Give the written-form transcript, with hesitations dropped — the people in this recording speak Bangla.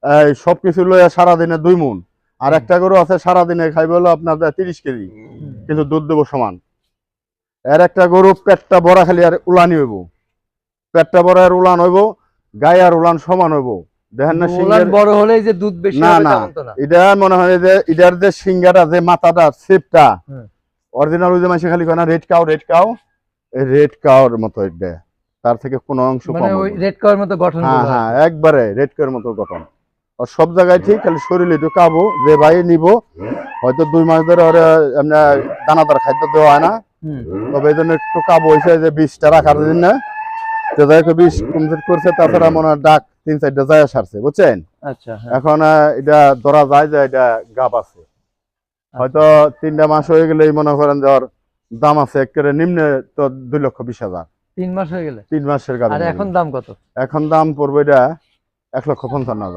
এই সবকিছু লইয়া সারাদিনে 2 মণ। আর একটা গরু আছে সারাদিনে খাইবে হলো আপনার 30 কেজি, কিন্তু দুধ দেবো সমান। এর একটা গরু পেটটা ভরা খালি আর উলানি হইব, পেটটা ভরা আর উলান হইব, গায়ে আর উলান সমান হইব। দেখেন না উলান সিংহের, বড় হলেই যে দুধ বেশি না হবে না, তেমন তো না। এটা মনে হয় যে এটার যে সিংহাটা, যে মাথাটা, শেপটা হুম। অরিজিনাল, ওই যে মানুষ খালি কয় না রেড কাউ রেড কাউ, এই রেড কাউর মতো এটা, তার থেকে কোনো অংশ মানে কম ওই হবে না। রেড কাওয়ার মতো গঠন হ্যাঁ গুলো হ্যাঁ, একবারে রেড কাউর মতো গঠন। আর সব জায়গায় ঠিক, খালি শরীরে একটু কাবো, যে ভাই নিব হয়তো 2 মাস ধরে ওরা এমনি দানাদার খাদ্য দেওয়া হয় না, তবে এই জন্য একটু কাবো হয়েছে যে বিষটা রাখার জন্য, তো যাই হোক বিষ কমপ্লিট করছে। তাছাড়া মনে হয় ডাক 3-4টা যায় সারছে, বুঝছেন। আচ্ছা, হ্যাঁ। এখন এটা ধরা যায় যে এটা গাব আছে, হয়তো 3টা মাস হয়ে গেলেই মনে করেন যে ওর দাম আছে একেবারে নিম্নে তো 2,20,000। 3 মাস হয়ে গেলে? 3 মাসের গাব। আর এখন দাম কত? এখন দাম পড়বে এটা 1,55,000।